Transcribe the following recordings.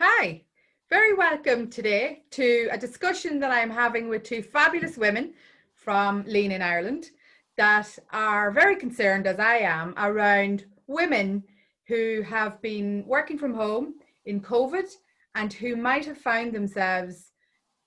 Hi, very welcome today to a discussion that I'm having with two fabulous women from Lean in Ireland that are very concerned, as I am, around women who have been working from home in COVID and who might have found themselves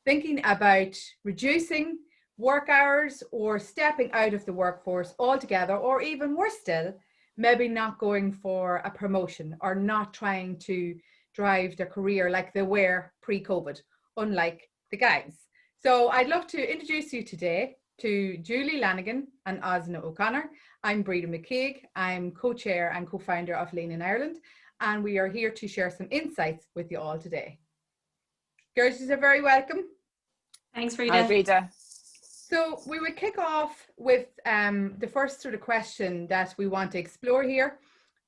thinking about reducing work hours or stepping out of the workforce altogether, or even worse still, maybe not going for a promotion or not trying to drive their career like they were pre-COVID, unlike the guys. So I'd love to introduce you today to Julie Lanigan and Osna O'Connor. I'm Breda McCague. I'm co-chair and co-founder of Lean in Ireland, and we are here to share some insights with you all today. Girls, you're very welcome. Thanks, Breda. Hi, Breda. So we would kick off with the first sort of question that we want to explore here.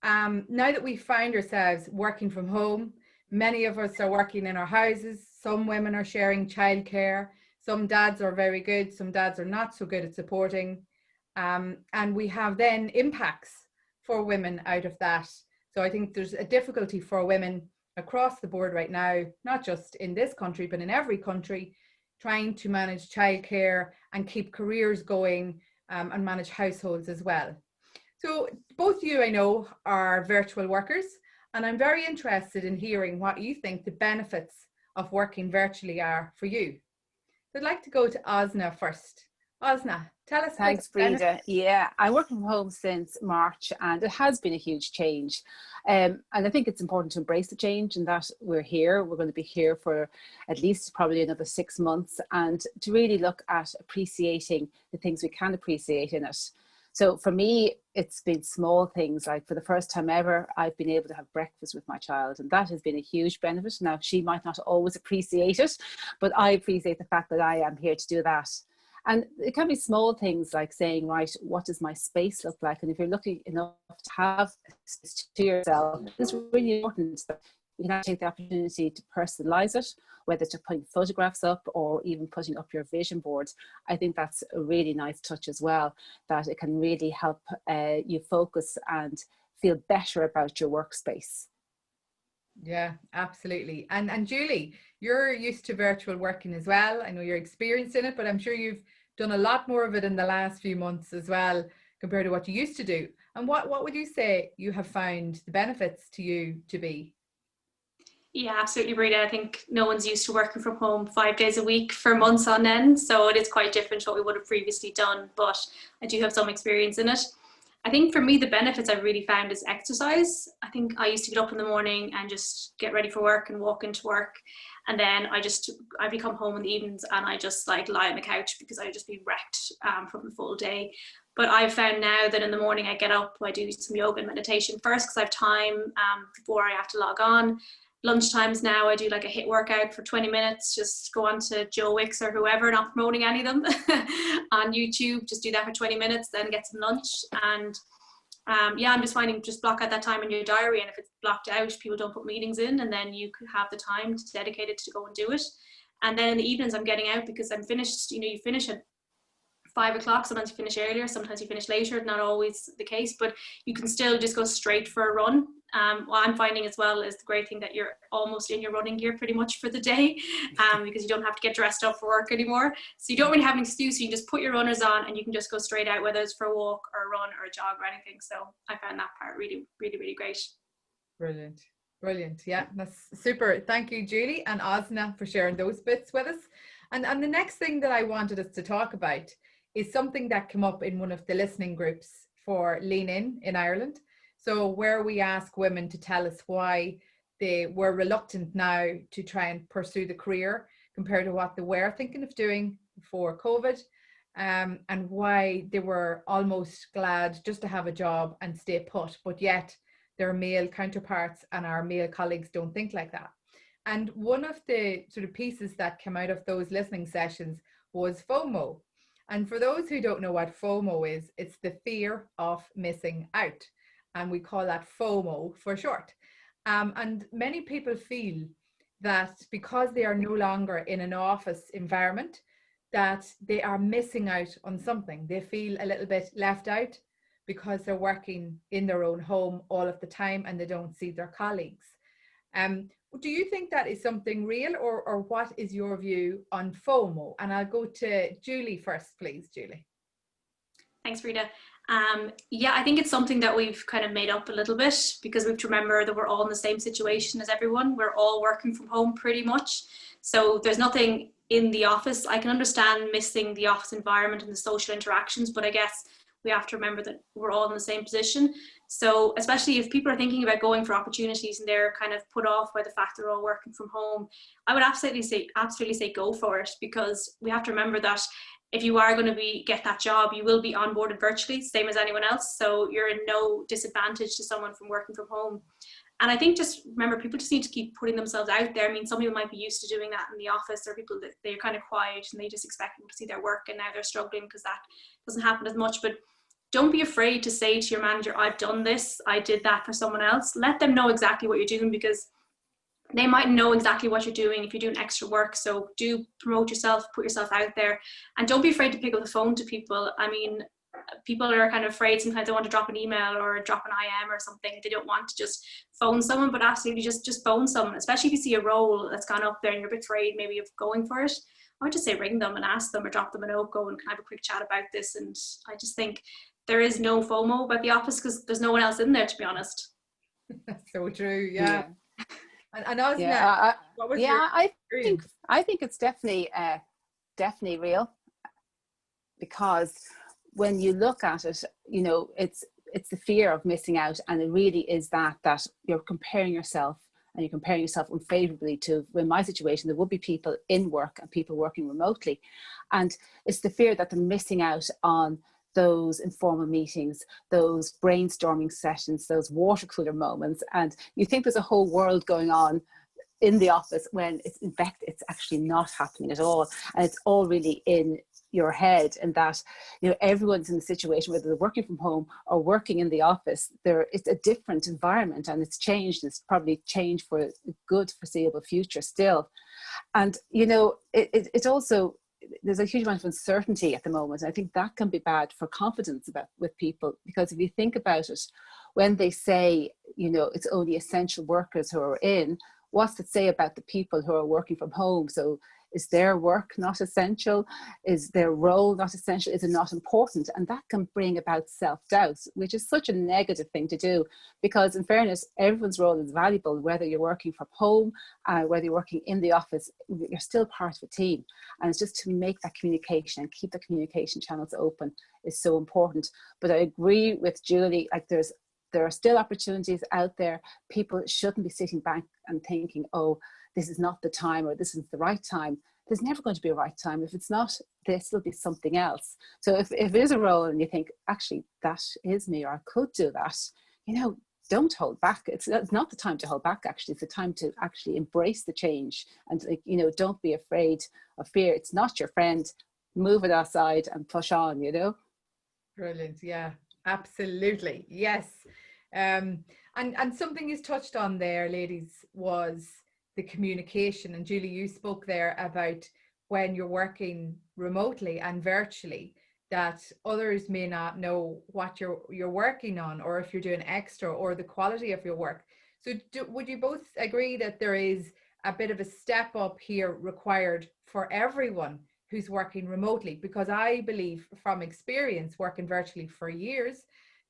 Now that we find ourselves working from home, many of us are working in our houses. Some women are sharing childcare. Some dads are very good. Some dads are not so good at supporting. And we have then impacts for women out of that. So I think there's a difficulty for women across the board right now, not just in this country, but in every country, trying to manage childcare and keep careers going and manage households as well. So both you, I know, are virtual workers, and I'm very interested in hearing what you think the benefits of working virtually are for you. So I'd like to go to Osna first. Osna, tell us. Thanks, Breda. Yeah, I work from home since March, and it has been a huge change. And I think it's important to embrace the change, and that we're here. We're going to be here for at least probably another 6 months, and to really look at appreciating the things we can appreciate in it. So for me, it's been small things, like for the first time ever, I've been able to have breakfast with my child, and that has been a huge benefit. Now, she might not always appreciate it, but I appreciate the fact that I am here to do that. And it can be small things like saying, right, what does my space look like? And if you're lucky enough to have space to yourself, it's really important that you can take the opportunity to personalize it, whether to putting photographs up or even putting up your vision boards. I think that's a really nice touch as well, that it can really help you focus and feel better about your workspace. Yeah, absolutely. And Julie, you're used to virtual working as well. I know you're experienced in it, but I'm sure you've done a lot more of it in the last few months as well compared to what you used to do. And what would you say you have found the benefits to you to be? Yeah, absolutely, Breda. I think no one's used to working from home 5 days a week for months on end, so it is quite different to what we would have previously done, but I do have some experience in it. I think for me, the benefits I've really found is exercise. I think I used to get up in the morning and just get ready for work and walk into work. And then I become home in the evenings and I just like lie on the couch because I'd just be wrecked from the full day. But I've found now that in the morning I get up, I do some yoga and meditation first because I have time before I have to log on. Lunchtimes now I do like a HIIT workout for 20 minutes, just go on to Joe Wicks or whoever, not promoting any of them, on YouTube, just do that for 20 minutes, then get some lunch. And yeah, I'm just finding, just block out that time in your diary, and if it's blocked out, people don't put meetings in, and then you could have the time to dedicate it to go and do it. And then in the evenings I'm getting out because I'm finished, you finish at 5 o'clock, sometimes you finish earlier, sometimes you finish later, not always the case, but you can still just go straight for a run. What I'm finding as well is the great thing that you're almost in your running gear pretty much for the day, because you don't have to get dressed up for work anymore. So you don't really have an excuse, you can just put your runners on and you can just go straight out, whether it's for a walk or a run or a jog or anything. So I found that part really, really, really great. Brilliant. Brilliant. Yeah, that's super. Thank you, Julie and Osna, for sharing those bits with us. And the next thing that I wanted us to talk about is something that came up in one of the listening groups for Lean in Ireland. So where we ask women to tell us why they were reluctant now to try and pursue the career compared to what they were thinking of doing before COVID, and why they were almost glad just to have a job and stay put, but yet their male counterparts and our male colleagues don't think like that. And one of the sort of pieces that came out of those listening sessions was FOMO. And for those who don't know what FOMO is, it's the fear of missing out. And we call that FOMO for short. And many people feel that because they are no longer in an office environment, that they are missing out on something. They feel a little bit left out because they're working in their own home all of the time and they don't see their colleagues. do you think that is something real, or what is your view on FOMO? And I'll go to Julie first, please, Julie. Thanks, Breda. Yeah, I think it's something that we've kind of made up a little bit, because we have to remember that we're all in the same situation as everyone. We're all working from home pretty much. So there's nothing in the office. I can understand missing the office environment and the social interactions, but I guess we have to remember that we're all in the same position. So especially if people are thinking about going for opportunities and they're kind of put off by the fact they're all working from home, I would absolutely say go for it, because we have to remember that if you are going to get that job, you will be onboarded virtually, same as anyone else. So you're in no disadvantage to someone from working from home. And I think just remember, people just need to keep putting themselves out there. I mean, some people might be used to doing that in the office, or people that they're kind of quiet and they just expect people to see their work, and now they're struggling because that doesn't happen as much. But don't be afraid to say to your manager, I've done this, I did that for someone else. Let them know exactly what you're doing, because they might know exactly what you're doing if you're doing extra work. So do promote yourself, put yourself out there, and don't be afraid to pick up the phone to people. I mean, people are kind of afraid sometimes. They want to drop an email or drop an IM or something. They don't want to just phone someone, but absolutely just phone someone, especially if you see a role that's gone up there and you're a bit afraid maybe of going for it. I would just say ring them and ask them, or drop them a note, go and can I have a quick chat about this. And I just think there is no FOMO about the office, because there's no one else in there, to be honest. That's so true. Yeah. And Osna, yeah, what was your experience? I think it's definitely real, because when you look at it, you know, it's the fear of missing out, and it really is that you're comparing yourself, and you're comparing yourself unfavorably to, in my situation, there would be people in work and people working remotely, and it's the fear that they're missing out on those informal meetings, those brainstorming sessions, those water cooler moments. And you think there's a whole world going on in the office, when in fact it's actually not happening at all. And it's all really in your head, and that, you know, everyone's in the situation, whether they're working from home or working in the office, it's a different environment, and it's changed. It's probably changed for a good foreseeable future still. And, you know, it also, there's a huge amount of uncertainty at the moment. And I think that can be bad for confidence with people, because if you think about it, when they say, you know, it's only essential workers who are in, what's it say about the people who are working from home? So is their work not essential? Is their role not essential? Is it not important? And that can bring about self-doubt, which is such a negative thing to do, because in fairness, everyone's role is valuable, whether you're working from home, whether you're working in the office, you're still part of a team. And it's just to make that communication and keep the communication channels open is so important. But I agree with Julie, like there are still opportunities out there. People shouldn't be sitting back and thinking, oh, this is not the time, or this is the right time. There's never going to be a right time. If it's not this, it'll be something else. So if it is a role and you think, actually, that is me, or I could do that, you know, don't hold back. It's not the time to hold back, actually. It's the time to actually embrace the change. And, like, you know, don't be afraid of fear. It's not your friend. Move it aside and push on, you know. Brilliant. Yeah, absolutely. Yes. And something you touched on there, ladies, was the communication. And Julie, you spoke there about when you're working remotely and virtually, that others may not know what you're working on, or if you're doing extra, or the quality of your work. So would you both agree that there is a bit of a step up here required for everyone who's working remotely? Because I believe from experience working virtually for years,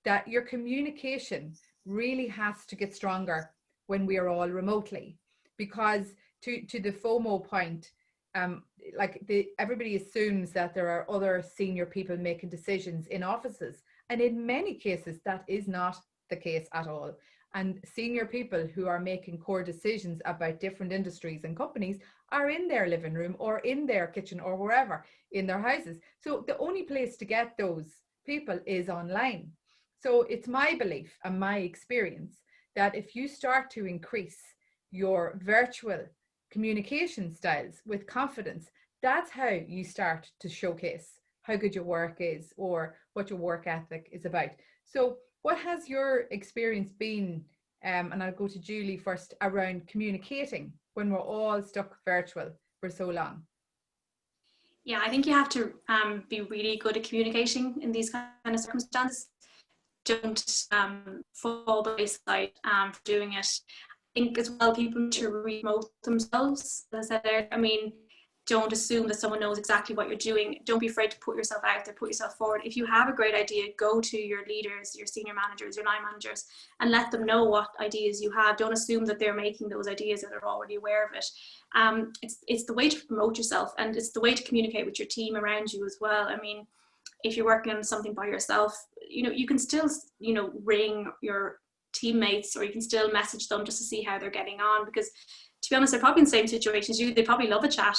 that your communication really has to get stronger when we are all remotely. Because to the FOMO point, everybody assumes that there are other senior people making decisions in offices, and in many cases that is not the case at all. And senior people who are making core decisions about different industries and companies are in their living room, or in their kitchen, or wherever in their houses. So the only place to get those people is online. So it's my belief and my experience that if you start to increase your virtual communication styles with confidence, that's how you start to showcase how good your work is, or what your work ethic is about. So what has your experience been, and I'll go to Julie first, around communicating when we're all stuck virtual for so long? Yeah, I think you have to be really good at communicating in these kind of circumstances. Don't fall by the wayside for doing it. think as well, people need to remote themselves. As I said there, I mean, don't assume that someone knows exactly what you're doing. Don't be afraid to put yourself out there, put yourself forward. If you have a great idea, go to your leaders, your senior managers, your line managers, and let them know what ideas you have. Don't assume that they're making those ideas, that they're already aware of it. It's the way to promote yourself, and it's the way to communicate with your team around you as well. I mean, if you're working on something by yourself, you can still, ring your teammates, or you can still message them just to see how they're getting on, because to be honest, they're probably in the same situation as you. They probably love a chat,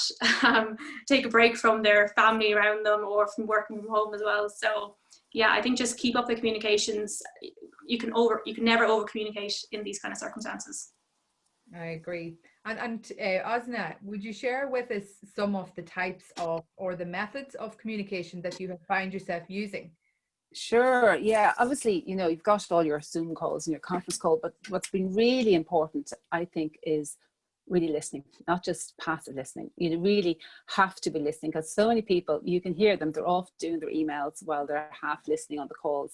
take a break from their family around them, or from working from home as well. So yeah, I think just keep up the communications. You can never over communicate in these kind of circumstances. I agree. And Osna, would you share with us some of the types of, or the methods of communication that you have found yourself using? Sure. Yeah. Obviously, you've got all your Zoom calls and your conference call, but what's been really important, I think, is really listening, not just passive listening. You really have to be listening, because so many people, you can hear them, they're off doing their emails while they're half listening on the calls.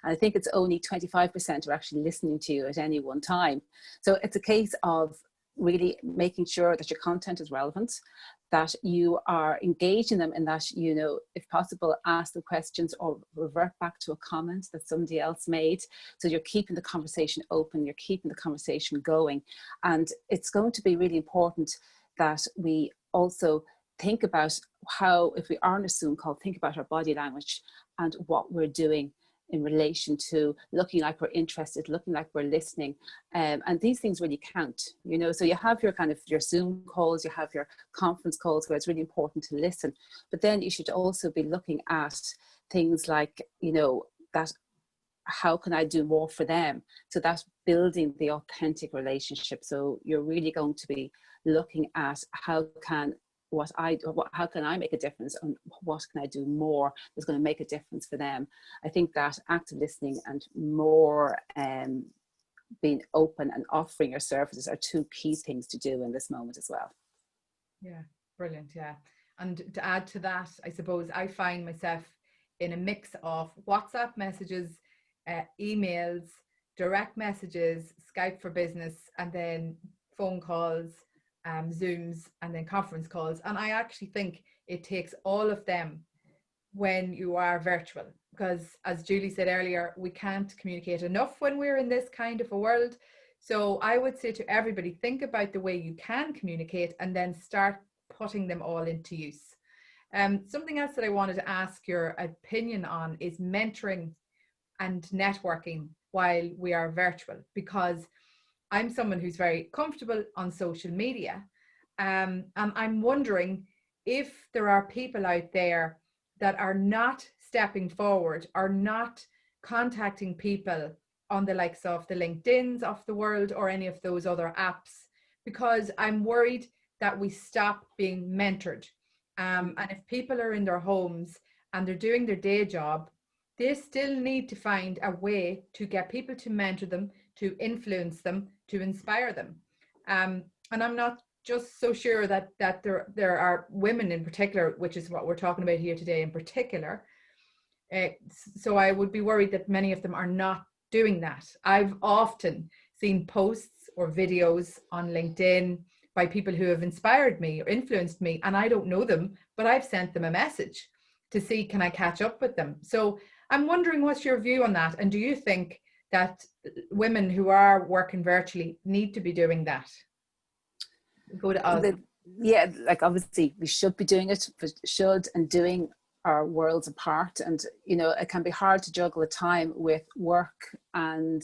And I think it's only 25% are actually listening to you at any one time. So it's a case of really making sure that your content is relevant, that you are engaging them, and that, if possible, ask them questions or revert back to a comment that somebody else made. So you're keeping the conversation open, you're keeping the conversation going. And it's going to be really important that we also think about how, if we are on a Zoom call, think about our body language and what we're doing in relation to looking like we're interested, looking like we're listening. And these things really count, so you have your Zoom calls, you have your conference calls where it's really important to listen, but then you should also be looking at things like, that how can I do more for them? So that's building the authentic relationship. So you're really going to be looking at how can I make a difference, and what can I do more that's going to make a difference for them. I think that active listening and more being open and offering your services are two key things to do in this moment as well. Yeah, brilliant. Yeah. And to add to that, I suppose I find myself in a mix of WhatsApp messages, emails, direct messages, Skype for Business, and then phone calls, Zooms, and then conference calls. And I actually think it takes all of them when you are virtual, because as Julie said earlier, we can't communicate enough when we're in this kind of a world. So I would say to everybody, think about the way you can communicate and then start putting them all into use. Something else that I wanted to ask your opinion on is mentoring and networking while we are virtual, because I'm someone who's very comfortable on social media. And I'm wondering if there are people out there that are not stepping forward, are not contacting people on the likes of the LinkedIns of the world or any of those other apps, because I'm worried that we stop being mentored. And if people are in their homes and they're doing their day job, they still need to find a way to get people to mentor them, to influence them, to inspire them. And I'm not just so sure that there are women in particular, which is what we're talking about here today in particular. So I would be worried that many of them are not doing that. I've often seen posts or videos on LinkedIn by people who have inspired me or influenced me, and I don't know them, but I've sent them a message to see, can I catch up with them? So I'm wondering, what's your view on that? And do you think that women who are working virtually need to be doing that? Go to us. Yeah, like obviously we should be doing it, but should and doing are worlds apart. And, it can be hard to juggle the time with work and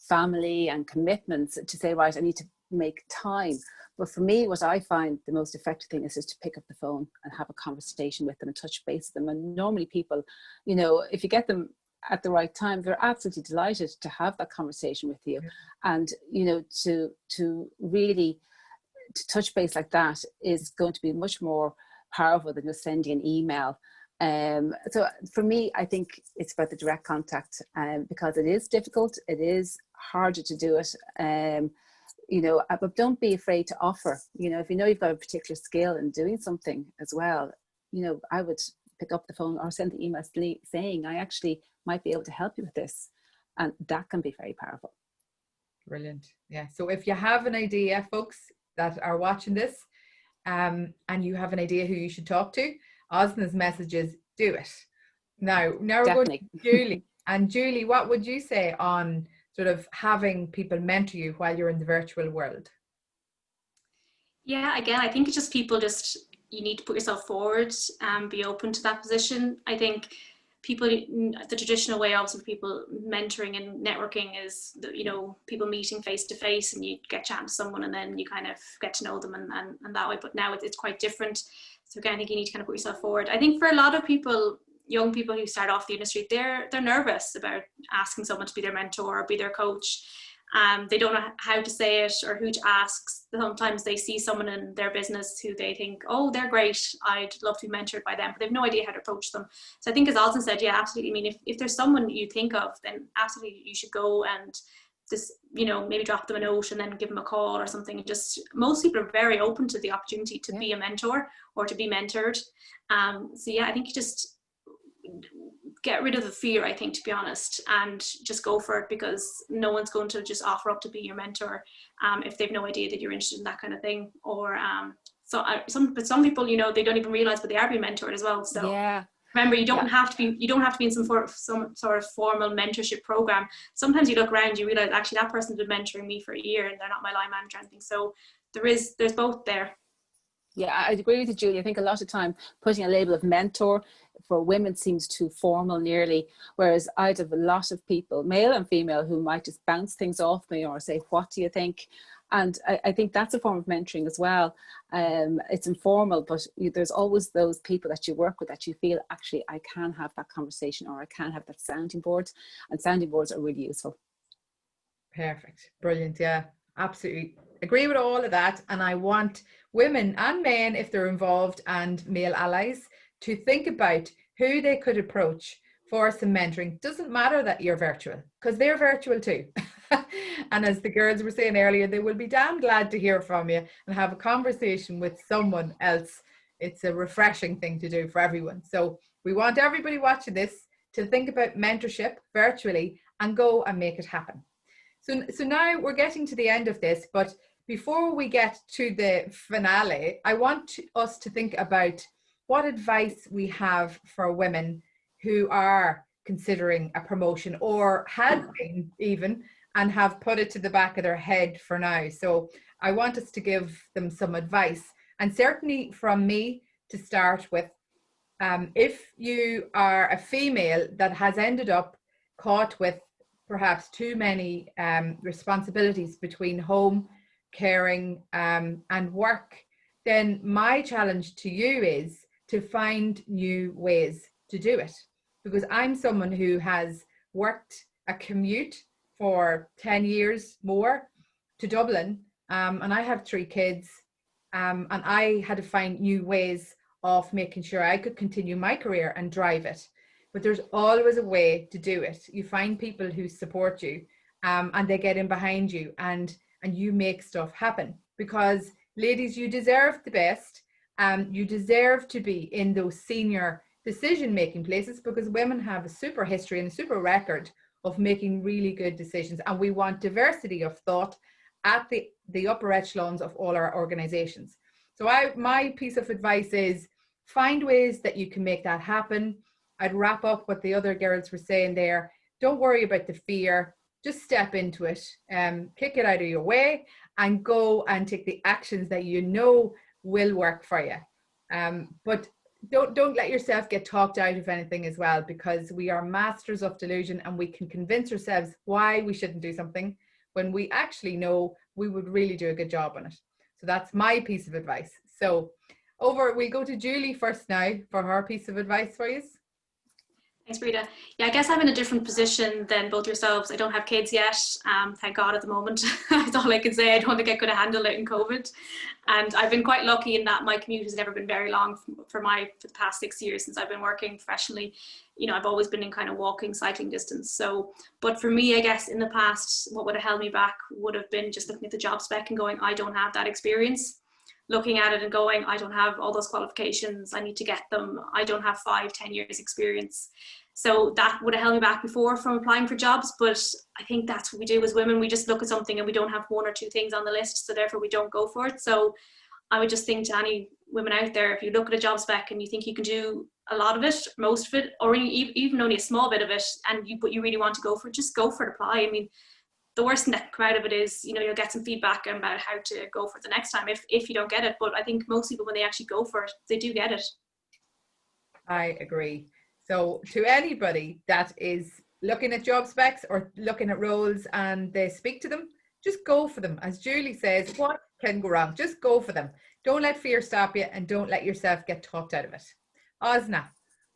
family and commitments to say, right, I need to make time. But for me, what I find the most effective thing is just to pick up the phone and have a conversation with them and touch base with them. And normally people, if you get them at the right time, they're absolutely delighted to have that conversation with you. And, to really to touch base like that is going to be much more powerful than just sending an email. So for me, I think it's about the direct contact, because it is difficult. It is harder to do it. But don't be afraid to offer. If you've got a particular skill in doing something as well, I would pick up the phone or send the email saying, I actually might be able to help you with this. And that can be very powerful. Brilliant. Yeah. So if you have an idea, folks that are watching this, and you have an idea who you should talk to, Osna's message is do it. Now we're Definitely. going to Julie. And Julie, what would you say on sort of having people mentor you while you're in the virtual world? Yeah, again, I think it's just people you need to put yourself forward and be open to that position. I think the traditional way obviously people mentoring and networking is, people meeting face to face and you get chatting to someone and then you kind of get to know them and that way. But now it's quite different. So again, I think you need to kind of put yourself forward. I think for a lot of people, young people who start off the industry, they're nervous about asking someone to be their mentor or be their coach. They don't know how to say it or who to ask. Sometimes they see someone in their business who they think, oh, they're great, I'd love to be mentored by them, but they have no idea how to approach them. So I think, as Alison said, yeah, absolutely. I mean, if there's someone you think of, then absolutely you should go and just, maybe drop them a note and then give them a call or something. And just, most people are very open to the opportunity to be a mentor or to be mentored. So yeah, I think you just get rid of the fear, I think, to be honest, and just go for it, because no one's going to just offer up to be your mentor if they've no idea that you're interested in that kind of thing. Or some people, they don't even realize, but they are being mentored as well. So yeah. Remember, you don't have to be in some sort of formal mentorship program. Sometimes you look around, you realize actually that person's been mentoring me for a year and they're not my line manager or anything. So there's both there. Yeah, I agree with you, Julie. I think a lot of time putting a label of mentor for women seems too formal nearly, whereas I'd have a lot of people, male and female, who might just bounce things off me or say, what do you think? And I think that's a form of mentoring as well. It's informal, but there's always those people that you work with that you feel, actually, I can have that conversation or I can have that sounding board, and sounding boards are really useful. Perfect. Brilliant. Yeah, absolutely. Agree with all of that. And I want women and men, if they're involved, and male allies, to think about who they could approach for some mentoring. Doesn't matter that you're virtual, because they're virtual too. And as the girls were saying earlier, they will be damn glad to hear from you and have a conversation with someone else. It's a refreshing thing to do for everyone. So we want everybody watching this to think about mentorship virtually and go and make it happen. So now we're getting to the end of this, but before we get to the finale, I want us to think about what advice we have for women who are considering a promotion or had been even and have put it to the back of their head for now. So I want us to give them some advice, and certainly from me to start with. If you are a female that has ended up caught with perhaps too many responsibilities between home, caring, and work, then my challenge to you is to find new ways to do it. Because I'm someone who has worked a commute for 10 years more to Dublin, and I have 3 kids, and I had to find new ways of making sure I could continue my career and drive it. But there's always a way to do it. You find people who support you, and they get in behind you, and you make stuff happen. Because ladies, you deserve the best. You deserve to be in those senior decision-making places, because women have a super history and a super record of making really good decisions. And we want diversity of thought at the upper echelons of all our organizations. So my piece of advice is find ways that you can make that happen. I'd wrap up what the other girls were saying there. Don't worry about the fear. Just step into it, kick it out of your way, and go and take the actions that you know will work for you. But don't let yourself get talked out of anything as well, because we are masters of delusion and we can convince ourselves why we shouldn't do something when we actually know we would really do a good job on it. So that's my piece of advice. So we go to Julie first now for her piece of advice for you. Thanks, Breda. Yeah, I guess I'm in a different position than both yourselves. I don't have kids yet, thank God at the moment. That's all I can say. I don't think I could have handled it in COVID. And I've been quite lucky in that my commute has never been very long for the past 6 years since I've been working professionally. I've always been in kind of walking, cycling distance. So, but for me, I guess in the past, what would have held me back would have been just looking at the job spec and going, I don't have that experience. looking at it and going, I don't have all those qualifications, I need to get them, I don't have 5-10 years experience. So that would have held me back before from applying for jobs. But I think that's what we do as women. We just look at something and we don't have 1 or 2 things on the list, so therefore we don't go for it. So I would just think to any women out there, if you look at a job spec and you think you can do a lot of it, most of it, or even only a small bit of it, but you really want to go for it, just go for it, apply. I mean, the worst thing that can come out of it is, you know, you'll get some feedback about how to go for it the next time if you don't get it. But I think most people, when they actually go for it, they do get it. I agree. So to anybody that is looking at job specs or looking at roles and they speak to them, just go for them. As Julie says, what can go wrong? Just go for them. Don't let fear stop you, and don't let yourself get talked out of it. Osna,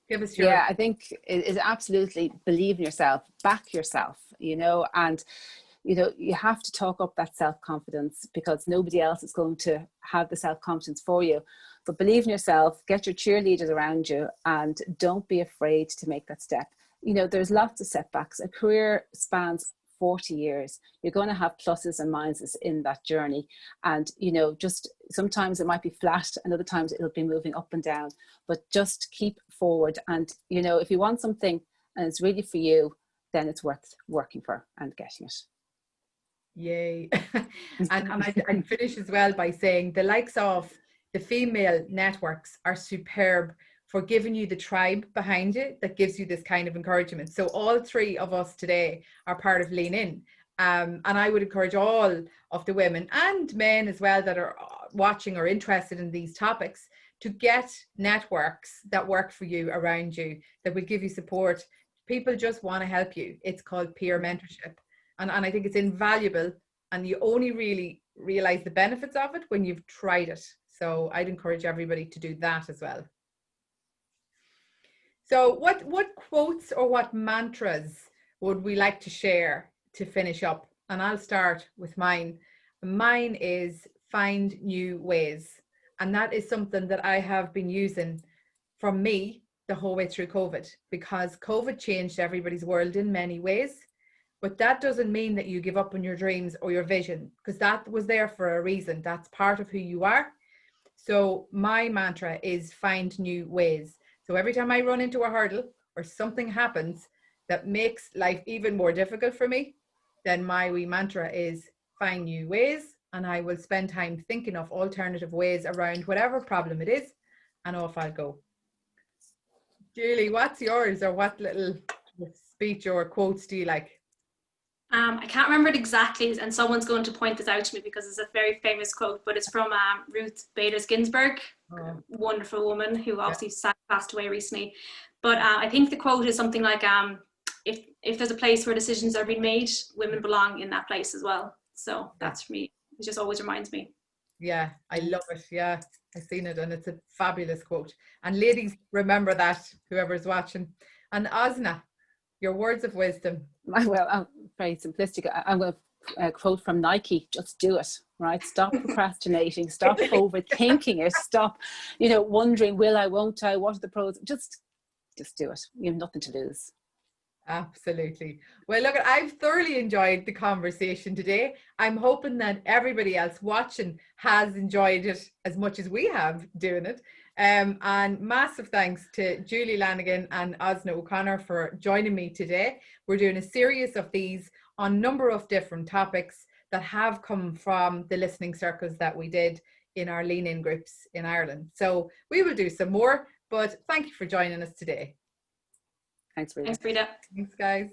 give us your... Yeah, I think it is absolutely believe in yourself, back yourself, you know, and you know, you have to talk up that self-confidence, because nobody else is going to have the self-confidence for you. But believe in yourself, get your cheerleaders around you, and don't be afraid to make that step. You know, there's lots of setbacks. A career spans 40 years. You're going to have pluses and minuses in that journey. And, you know, just sometimes it might be flat and other times it'll be moving up and down, but just keep forward. And, you know, if you want something and it's really for you, then it's worth working for and getting it. Yay. and I'd finish as well by saying the likes of the female networks are superb for giving you the tribe behind you that gives you this kind of encouragement. So all 3 of us today are part of Lean In. And I would encourage all of the women and men as well that are watching or interested in these topics to get networks that work for you around you, that will give you support. People just want to help you. It's called peer mentorship. And I think it's invaluable, and you only really realize the benefits of it when you've tried it. So I'd encourage everybody to do that as well. So what quotes or what mantras would we like to share to finish up? And I'll start with mine. Mine is find new ways. And that is something that I have been using from me the whole way through COVID, because COVID changed everybody's world in many ways. But that doesn't mean that you give up on your dreams or your vision, because that was there for a reason. That's part of who you are. So my mantra is find new ways. So every time I run into a hurdle or something happens that makes life even more difficult for me, then my wee mantra is find new ways. And I will spend time thinking of alternative ways around whatever problem it is, and off I'll go. Julie, what's yours, or what little speech or quotes do you like? I can't remember it exactly, and someone's going to point this out to me because it's a very famous quote, but it's from Ruth Bader Ginsburg, wonderful woman who obviously passed away recently. But I think the quote is something like, if there's a place where decisions are being made, women belong in that place as well. So that's for me. It just always reminds me. Yeah, I love it. Yeah, I've seen it, and it's a fabulous quote. And ladies, remember that, whoever's watching. And Osna, your words of wisdom. Well, I'm very simplistic. I'm going to quote from Nike: just do it, right? Stop procrastinating, stop overthinking it, stop, you know, wondering, will I, won't I, what are the pros? Just do it. You have nothing to lose. Absolutely. Well, look, I've thoroughly enjoyed the conversation today. I'm hoping that everybody else watching has enjoyed it as much as we have doing it. And massive thanks to Julie Lanigan and Osna O'Connor for joining me today. We're doing a series of these on a number of different topics that have come from the listening circles that we did in our Lean In groups in Ireland. So we will do some more, but thank you for joining us today. Thanks, Breda. Thanks, Breda. Thanks, guys.